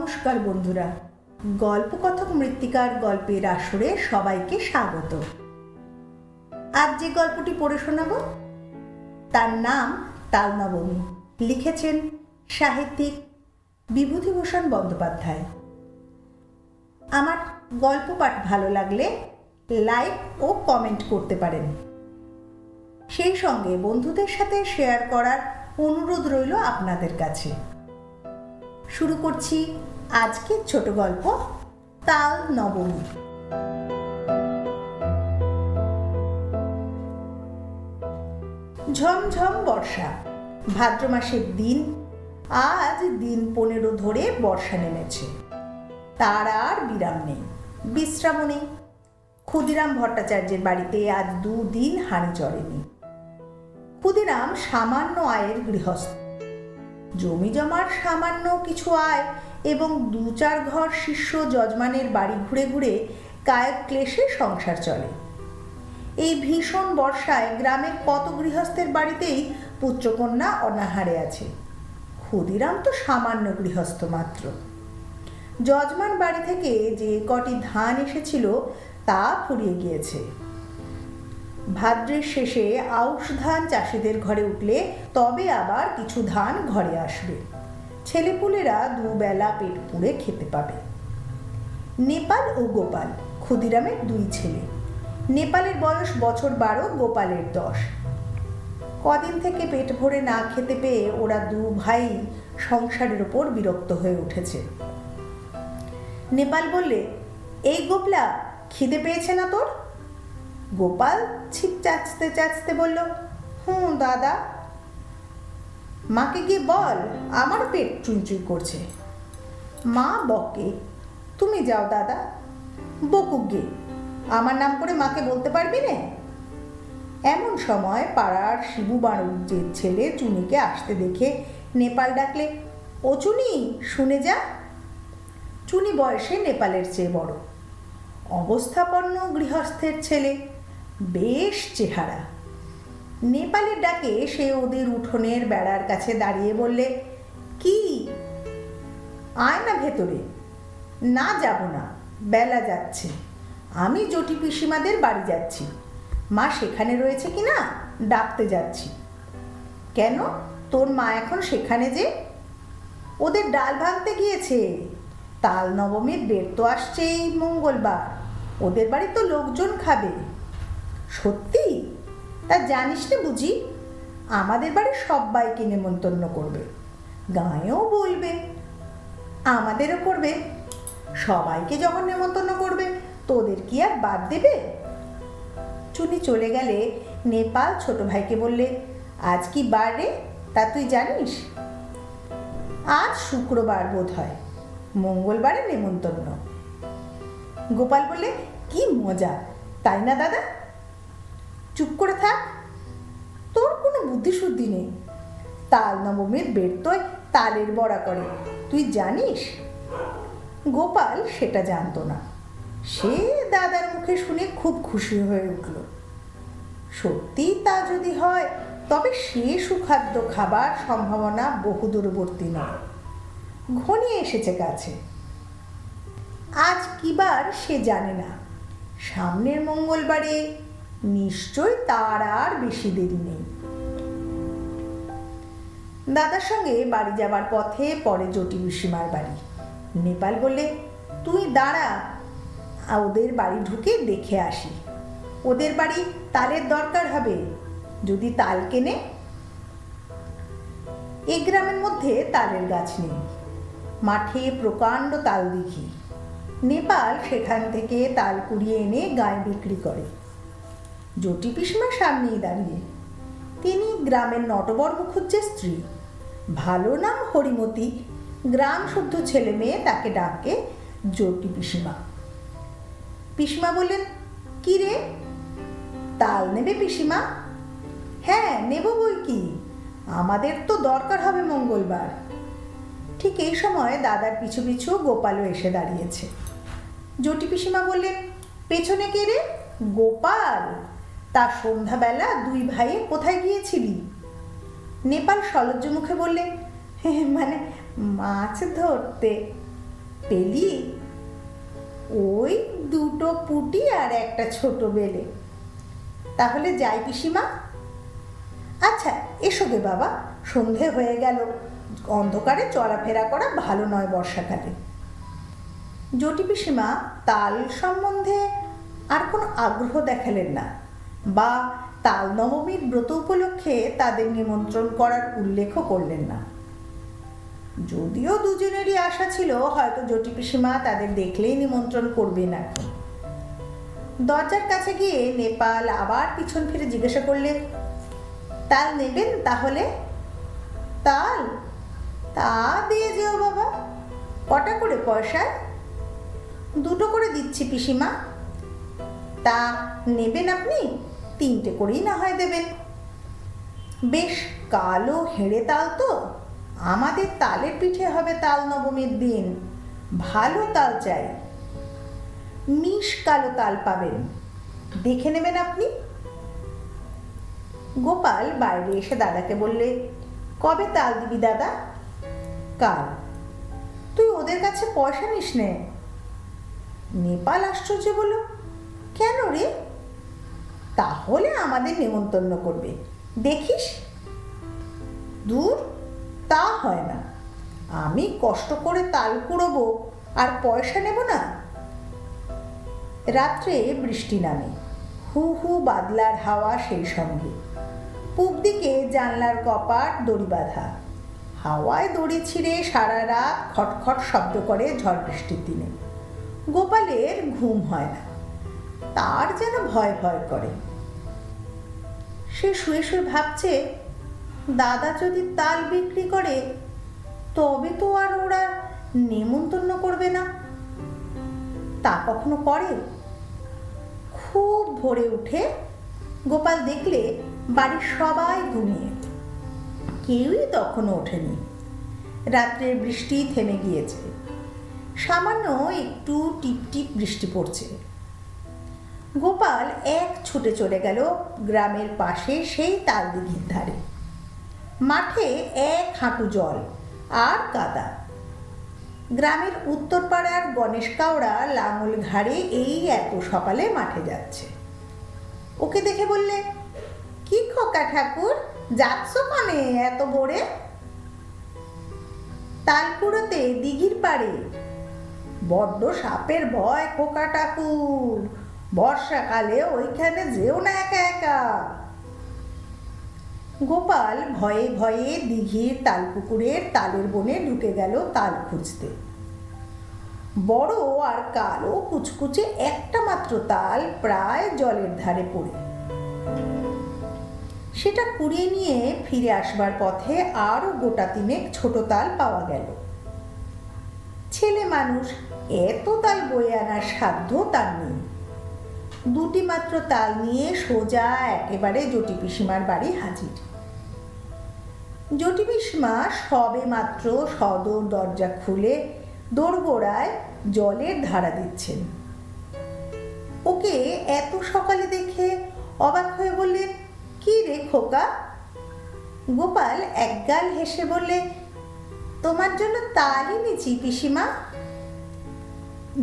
নমস্কার বন্ধুরা, গল্পকথক মৃত্তিকার গল্পের আসরে সবাইকে স্বাগত। আজ যে গল্পটি পড়ে শোনাব তার নাম তাল নবমী। লিখেছেন সাহিত্যিক বিভূতিভূষণ বন্দ্যোপাধ্যায়। আমার গল্প পাঠ ভালো লাগলে লাইক ও কমেন্ট করতে পারেন। সেই সঙ্গে বন্ধুদের সাথে শেয়ার করার অনুরোধ রইল আপনাদের কাছে। শুরু করছি আজকের ছোট গল্প তাল নবমী। ঝমঝম বর্ষা, ভাদ্র মাসের দিন। আজ দিন 15 ধরে বর্ষা নেমেছে। তার আর বিরাম নেই, বিশ্রামও নেই। ক্ষুদিরাম ভট্টাচার্যের বাড়িতে আজ 2 দিন হাঁড়ি চড়েনি। ক্ষুদিরাম সামান্য আয়ের গৃহস্থ। জমি জমার সামান্য কিছু আয় এবং 2-4 ঘর শিষ্য যজমানের বাড়ি ঘুরে ঘুরে কায়িক ক্লেশে সংসার চলে। এই ভীষণ বর্ষায় গ্রামের কত গৃহস্থের বাড়িতেই পুত্রকন্যা অনাহারে আছে। ক্ষুদিরাম তো সামান্য গৃহস্থ মাত্র। যজমান বাড়ি থেকে যে কটি ধান এসেছিল তা ফুরিয়ে গিয়েছে। ভাদ্রের শেষে আউশ ধান চাষিদের ঘরে উঠলে তবে আবার কিছু ধান ঘরে আসবে। ছেলেপুলেরা 2 বেলা পেট পুড়ে খেতে পাবে। নেপাল ও গোপাল ক্ষুদিরামের 2 ছেলে। নেপালের বয়স বছর 12, গোপালের 10। কদিন থেকে পেট ভরে না খেতে পেয়ে ওরা 2 ভাই সংসারের ওপর বিরক্ত হয়ে উঠেছে। নেপাল বললে, এই গোপলা, খিদে পেয়েছে না তোর? গোপাল ছিপ চাচতে চাচতে বলল, দাদা। মাকে গিয়ে বল, আমার পেট চুইচুই করছে। মা বকে, তুমি যাও দাদা। বকুক গে, আমার নাম করে মাকে বলতে পারবি না? এমন সময় পাড়ার শিবু বাড়ুজ্যের ছেলে চুনিকে আসতে দেখে নেপাল ডাকলে, ও চুনি, শুনে যা। চুনি বয়সে নেপালের চেয়ে বড়, অবস্থাপন্ন গৃহস্থের ছেলে, বেশ চেহারা। নেপালের ডাকে সে ওদের উঠোনের বেড়ার কাছে দাঁড়িয়ে বললে, কি, আয় না ভেতরে। না, যাব না, বেলা যাচ্ছে। আমি জটি পিসিমাদের বাড়ি যাচ্ছি। মা সেখানে রয়েছে কিনা ডাকতে যাচ্ছি। কেন, তোর মা এখন সেখানে যে? ওদের ডাল ভাঙতে গিয়েছে। তাল নবমীর বের তো আসছে এই মঙ্গলবার। ওদের বাড়ি তো লোকজন খাবে। সত্যি? তা জানিস না বুঝি? আমাদের বাড়ি সবাইকে নেমন্তন্ন করবে, গাঁয়েও বলবে, আমাদেরও করবে। সবাইকে যখন নেমন্তন্ন করবে তোদের কি আর বাদ দেবে? চুনি চলে গেলে নেপাল ছোট ভাইকে বললে, আজ কি বার রে, তা তুই জানিস? আজ শুক্রবার বোধ হয়, মঙ্গলবারে নেমন্তন্ন। গোপাল বললে, কি মজা, তাই না দাদা? চুপ করে থাক, তোর কোনো বুদ্ধি শুদ্ধি নেই। তাল নবমীর বের তো তালের বড়া করে, তুই জানিস? গোপাল সেটা জানতো না। সে দাদার মুখে শুনে খুব খুশি হয়ে উঠল। সত্যি তা যদি হয় তবে সে সুখাদ্য খাবার সম্ভাবনা বহু দূরবর্তী নয়, ঘনিয়ে এসেছে কাছে। আজ কি বার সে জানে না। সামনের মঙ্গলবারে নিশ্চয় তার আর বেশি দেরি নেই। দাদার সঙ্গে বাড়ি যাবার পথে পরে জটি পিসিমার বাড়ি। নেপাল বললে, তুই দাঁড়া, ওদের বাড়ি ঢুকে দেখে আসি। ওদের বাড়ি তালের দরকার হবে, যদি তাল কেনে। এই গ্রামের মধ্যে তালের গাছ নেই, মাঠে প্রকাণ্ড তাল দেখি। নেপাল সেখান থেকে তাল কুড়িয়ে এনে গায়ে বিক্রি করে। জটি পিসিমার সামনেই দাঁড়িয়ে। তিনি গ্রামের নটবর মুখুজ্জের স্ত্রী। ভালো নাম হরিমতি। গ্রাম শুদ্ধ ছেলে মেয়ে তাকে ডাকে জটি পিসিমা। পিসিমা বললেন, কি রে, তাল নেবে পিসিমা? হ্যাঁ, নেব বই কি, আমাদের তো দরকার হবে মঙ্গলবার। ঠিক এই সময় দাদার পিছু পিছু গোপালও এসে দাঁড়িয়েছে। জটি পিসিমা বললেন, পেছনে কে রে? গোপাল। তা সন্ধ্যাবেলা 2 ভাইয়ে কোথায় গিয়েছিলি? নেপাল সলজ্জ মুখে বললে, মানে মাছ ধরতে। পেলি? ওই দুটো পুটি আর একটা ছোট বেলে। তাহলে যাই পিসিমা? আচ্ছা এসো গে বাবা, সন্ধে হয়ে গেল, অন্ধকারে চলাফেরা করা ভালো নয় বর্ষাকালে। জটি পিসিমা তাল সম্বন্ধে আর কোনো আগ্রহ দেখালেন না, বা তাল নবমীর ব্রত উপলক্ষে তাদের নিমন্ত্রণ করার উল্লেখও করলেন না। যদিও দুজনেরই আশা ছিল হয়তো জটি পিসিমা তাদের দেখলেই নিমন্ত্রণ করবেন। এখন দরজার কাছে গিয়ে নেপাল আবার পিছন ফিরে জিজ্ঞাসা করলে, তাল নেবেন তাহলে? তাল? তা দিয়ে যেও বাবা। কটা করে পয়সা? দুটো করে দিচ্ছি পিসিমা। তা নেবেন আপনি? তিনটে করেই না হয় দেবেন। বেশ কালো হেড়ে তাল তো, আমাদের তালের পিঠে হবে তাল নবমীর দিন, ভালো তাল চাই। মিশ কালো তাল পাবেন, দেখে নেবেন আপনি। গোপাল বাইরে এসে দাদাকে বললে, কবে তাল দিবি দাদা? কাল। তুই ওদের কাছে পয়সা নিস নে? নেপাল আশ্চর্য বলল, কেন রে? তাহলে আমাদের নেমন্তন্ন করবে, দেখিস। দূর, তা হয় না। আমি কষ্ট করে তাল কুড়োবো আর পয়সা নেব না? রাত্রে বৃষ্টি নামে, হু হু বাদলার হাওয়া সেই সঙ্গে। পূব দিকে জানলার কপাট দড়ি বাঁধা, হাওয়ায় দড়ি ছিঁড়ে সারা রাত খটখট শব্দ করে ঝড় বৃষ্টির দিনে। গোপালের ঘুম হয় না, তার যেন ভয় ভয় করে। সে শুয়ে শুয়ে ভাবছে, দাদা যদি তাল বিক্রি করে তবে তো আর ওরা নেমন্তন্ন করবে না। তা কখনো করে? খুব ভোরে উঠে গোপাল দেখলে বাড়ির সবাই ঘুমিয়ে, কেউই তখনও ওঠেনি। রাত্রের বৃষ্টি থেমে গিয়েছে, সামান্য একটু টিপ টিপ বৃষ্টি পড়ছে। গোপাল এক ছুটে চলে গেল গ্রামের পাশে সেই তাল দিঘির ধারে। মাঠে এক হাঁটু জল আর কাদা। গ্রামের উত্তর পাড়ার গণেশ কাওড়া লাঙল ঘাড়ে এই এত সকালে মাঠে যাচ্ছে। ওকে দেখে বললে, কি খোকা ঠাকুর, যাচ্ছ কনে এত ভোরে? তাল কুড়োতে দিঘির পাড়ে। বড্ড সাপের ভয় খোকা ঠাকুর, বর্ষাকালে ওইখানে যেও না একা একা। গোপাল ভয়ে ভয়ে দিঘির তালপুকুরের তালের বনে ঢুকে গেল তাল খুঁজতে। বড় আর কালো কুচকুচে একটা মাত্র তাল প্রায় জলের ধারে পড়ে। সেটা কুড়িয়ে নিয়ে ফিরে আসবার পথে আরো গোটা তিনেক ছোট তাল পাওয়া গেল। ছেলে মানুষ, এত তাল বয়ে আনার সাধ্য তার নেই। দুটি মাত্র তাল নিয়ে সোজা একেবারে জটি পিসিমার বাড়ি হাজির। জটি পিসিমা সবে মাত্র সদর দরজা খুলে দোরগোড়ায় জলের ধারা দিচ্ছেন। ওকে এত সকালে দেখে অবাক হয়ে বললেন, কি রে খোকা? গোপাল একগাল হেসে বললে, তোমার জন্য তাল এনেছি পিসিমা।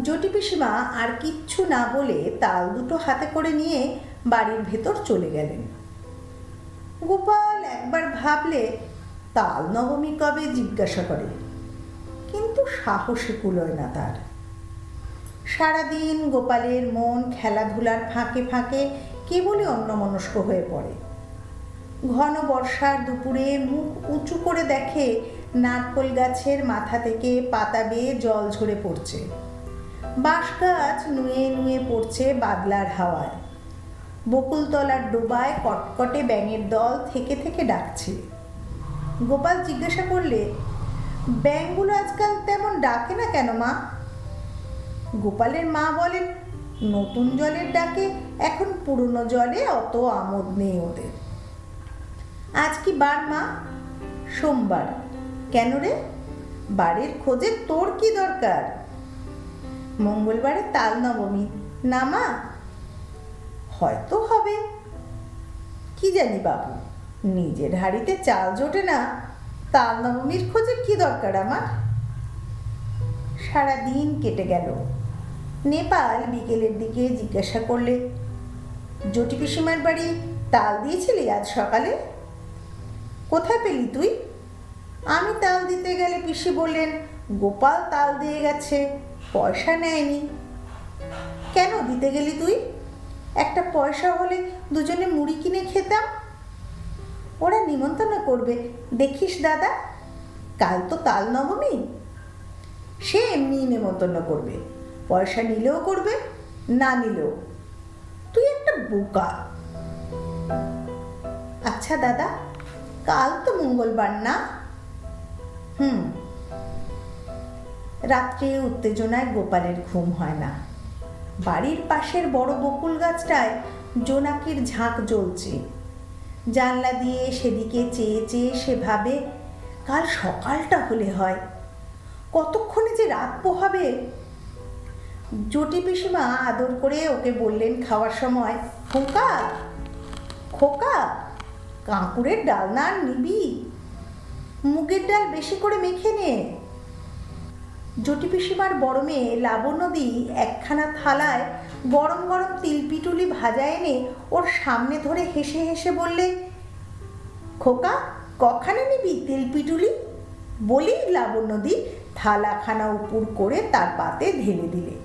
জটি পিসিমা আর কিচ্ছু না বলে তাল দুটো হাতে করে নিয়ে বাড়ির ভেতর চলে গেলেন। গোপাল একবার ভাবলে তাল নবমী কবে জিজ্ঞাসা করে, কিন্তু সাহসে কুলোয় না তার। সারাদিন গোপালের মন খেলাধুলার ফাঁকে ফাঁকে কেবলই অন্যমনস্ক হয়ে পড়ে। ঘন বর্ষার দুপুরে মুখ উঁচু করে দেখে নারকোল গাছের মাথা থেকে পাতা বেয়ে জল ঝরে পড়ছে। বাঁশ গাছ নুয়ে নুয়ে পড়ছে বাদলার হাওয়ায়। বকুলতলার ডোবায় কটকটে ব্যাঙের দল থেকে থেকে ডাকছে। গোপাল জিজ্ঞাসা করলে, ব্যাঙগুলো আজকাল তেমন ডাকে না কেন মা? গোপালের মা বলেন, নতুন জলের ডাকে এখন পুরনো জলে অত আমোদ নেই ওদের। আজ কি বার মা? সোমবার। কেন রে, বাড়ির খোঁজে তোর কি দরকার? মঙ্গলবারে তাল নবমী না মা? হয়তো হবে, কি জানি বাবু, নিজের হাড়িতে চাল জোটে না, তাল নবমীর খোঁজে কি দরকার আমার? সারাদিন কেটে গেল। নেপাল বিকেলের দিকে জিজ্ঞাসা করলে, জটি পিসিমার বাড়ি তাল দিয়েছিলি আজ সকালে? কোথায় পেলি তুই? আমি তাল দিতে গেলে পিসি বললেন গোপাল তাল দিয়ে গেছে, পয়সা নেয়নি। কেন দিতে গেলি তুই? একটা পয়সা হলে দুজনে মুড়ি কিনে খেতাম। ওরা নিমন্ত্রণ করবে, দেখিস দাদা, কাল তো তাল নবমী। সে এমনি নিমন্ত্রণ করবে, পয়সা নিলেও করবে, না নিলেও। তুই একটা বোকা। আচ্ছা দাদা, কাল তো মঙ্গলবার না? রাত্রে উত্তেজনায় গোপালের ঘুম হয় না। বাড়ির পাশের বড় বকুল গাছটায় জোনাকির ঝাঁক জ্বলছে। জানলা দিয়ে সেদিকে চেয়ে চেয়ে সে ভাবে, কাল সকালটা হলে হয়, কতক্ষণে যে রাত পোহাবে। জটি পিসিমা আদর করে ওকে বললেন খাওয়ার সময়, খোকা খোকা, কাঁকুড়ের ডালনা আর নিবি? মুগের ডাল বেশি করে মেখে নে। জটি পিসিমার বড় মেয়ে লাবণ্যদি একখানা থালায় গরম গরম তিলপিটুলি ভাজা এনে ওর সামনে ধরে হেসে হেসে বললে, খোকা কখানে নিবি তিলপিটুলি? বলি লাবণ্যদি থালাখানা উপুর করে তার পাতে ঢেলে দিলে।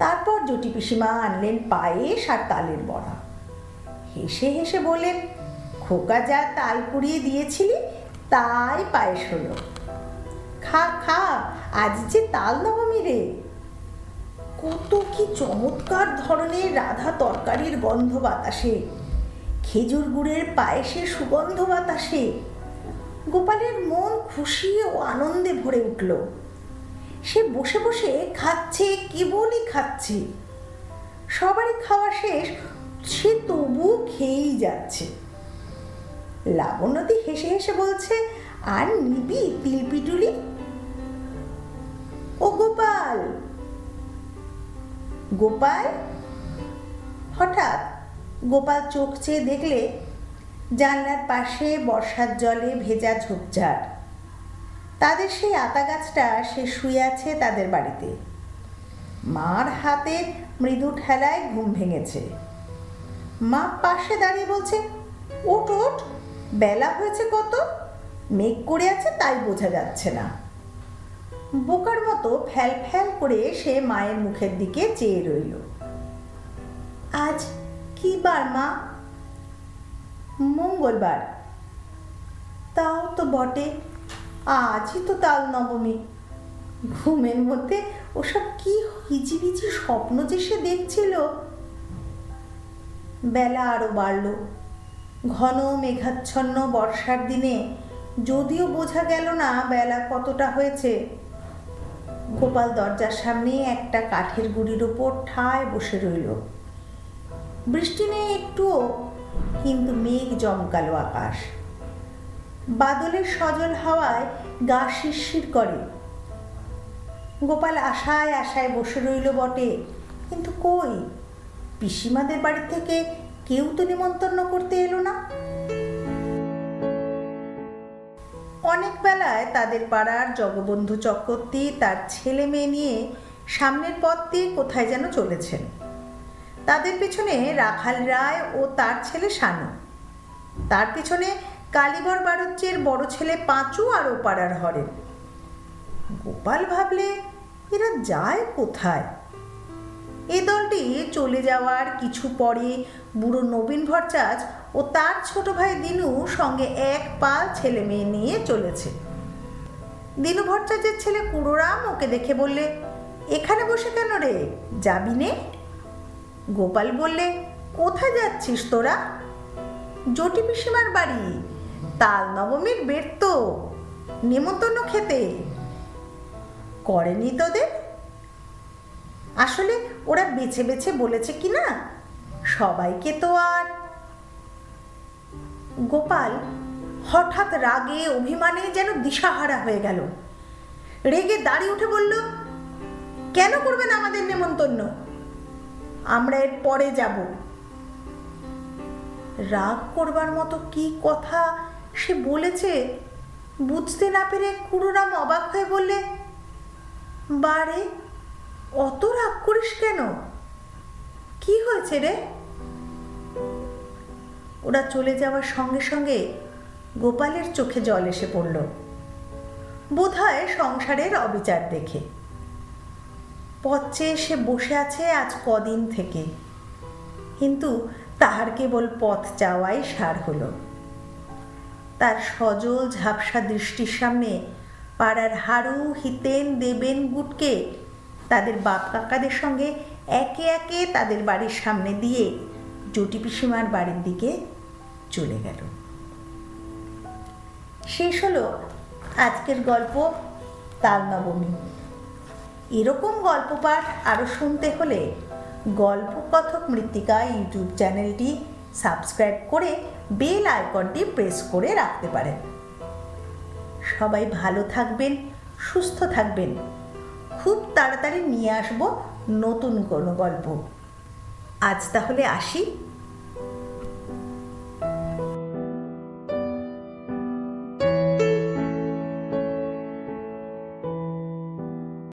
তারপর জটি পিসিমা আনলেন পায়েস আর তালের বড়া। হেসে হেসে বললেন, খোকা যা তাল কুড়িয়ে দিয়েছিলি তাই পায়েস হলো, খা খা, আজ যে তাল নবমী রে। কত কি চমৎকার ধরনের রাধা তরকারির গন্ধ বাতাসে, খেজুর গুড়ের পায়েসের সুগন্ধ বাতাসে। গোপালের মন খুশি ও আনন্দে ভরে উঠল। সে বসে বসে খাচ্ছে, কেবলই খাচ্ছে। সবারই খাওয়া শেষ, সে তবু খেয়েই যাচ্ছে। লাবণ্যদি হেসে হেসে বলছে, আর নিবি তিলপিটুলি? ও গোপাল, গোপাল। হঠাৎ গোপাল চোখ চেয়ে দেখলে জানলার পাশে বর্ষার জলে ভেজা ঝোপঝাড়। তাদের সেই আতা গাছটা সে শুয়ে আছে তাদের বাড়িতে। মার হাতে মৃদু ঠেলায় ঘুম ভেঙেছে। মা পাশে দাঁড়িয়ে বলছে, ওঠ ওঠ, বেলা হয়েছে কত, মেঘ করে আছে তাই বোঝা যাচ্ছে না। বোকার মতো ফ্যাল ফ্যাল করে সে মায়ের মুখের দিকে চেয়ে রইল। আজ কি বার মা? মঙ্গলবার। তাও তো বটে, আজই তো তাল নবমী। ঘুমের মধ্যে ওসব কি হিজিবিজি স্বপ্ন যে সে দেখছিল। বেলা আরো বাড়ল। ঘন মেঘাচ্ছন্ন বর্ষার দিনে যদিও বোঝা গেল না বেলা কতটা হয়েছে। গোপাল দরজার সামনে একটা কাঠের গুঁড়ির ওপর ঠায় বসে রইল। বৃষ্টি নেই একটুও, কিন্তু মেঘ জমকালো আকাশ। বাদলের সজল হাওয়ায় গা শিরশির করে। গোপাল আশায় আশায় বসে রইল বটে, কিন্তু কই, পিসিমাদের বাড়ি থেকে কেউ তো নিমন্ত্রণ করতে এলো না। অনেক বেলায় তাদের পাড়ার জগবন্ধু চক্রবর্তী তার ছেলে মেয়ে নিয়ে সামনের পথ দিয়ে কোথায় যেন চলেছেন। তাদের পিছনে রাখাল রায় ও তার ছেলে শানু, তার পিছনে কালীবর বাড়ুজ্যের বড় ছেলে পাঁচু আর ও পাড়ার হরেন। গোপাল ভাবলে, এরা যায় কোথায়? এ দলটি চলে যাওয়ার কিছু পরে বুড়ো নবীন ভট্টাচ ও তার ছোট ভাই দিনু সঙ্গে এক পাল ছেলে মেয়ে নিয়ে চলেছে। দিনু ভট্টাচার্যের ছেলে কুড়োরাম ওকে দেখে বললে, এখানে বসে কেন রে, যাবি নে? গোপাল বললে, কোথায় যাচ্ছিস তোরা? জটি পিসিমার বাড়ি, তাল নবমীর বের তো, নেমন্তন্ন খেতে। করেনি তোদের? আসলে ওরা বেছে বেছে বলেছে কি না, সবাইকে তো আর। গোপাল হঠাৎ রাগে অভিমানে যেন দিশাহারা হয়ে গেল। রেগে দাঁড়িয়ে উঠে বলল, কেন করবেন আমাদের নেমন্তন্ন? আমরা এর পরে যাব। রাগ করবার মতো কি কথা সে বলেছে বুঝতে না পেরে কুড়োরাম অবাক হয়ে বললে, বারে, অত রাগ করিস কেন? কি হয়েছে রে? ওরা চলে যাওয়ার সঙ্গে সঙ্গে গোপালের চোখে জল এসে পড়ল, বোধহয় সংসারের অবিচার দেখে। পথে এসে বসে আছে আজ কদিন থেকে, কিন্তু তাহার কেবল পথ চাওয়াই সার হলো। তার সজল ঝাপসা দৃষ্টির সামনে পাড়ার হারু, হিতেন, দেবেন, গুটকে তাদের বাপ কাকাদের সঙ্গে একে একে তাদের বাড়ির সামনে দিয়ে জটি পিসিমার বাড়ির দিকে চলে গেল। শেষ হলো আজকের গল্প তাল নবমী। এরকম গল্প পাঠ আরও শুনতে হলে গল্পকথক মৃত্তিকা ইউটিউব চ্যানেলটি সাবস্ক্রাইব করে বেল আইকনটি প্রেস করে রাখতে পারেন। সবাই ভালো থাকবেন, সুস্থ থাকবেন। খুব তাড়াতাড়ি নিয়ে আসব নতুন কোনো গল্প। আজ তাহলে আসি।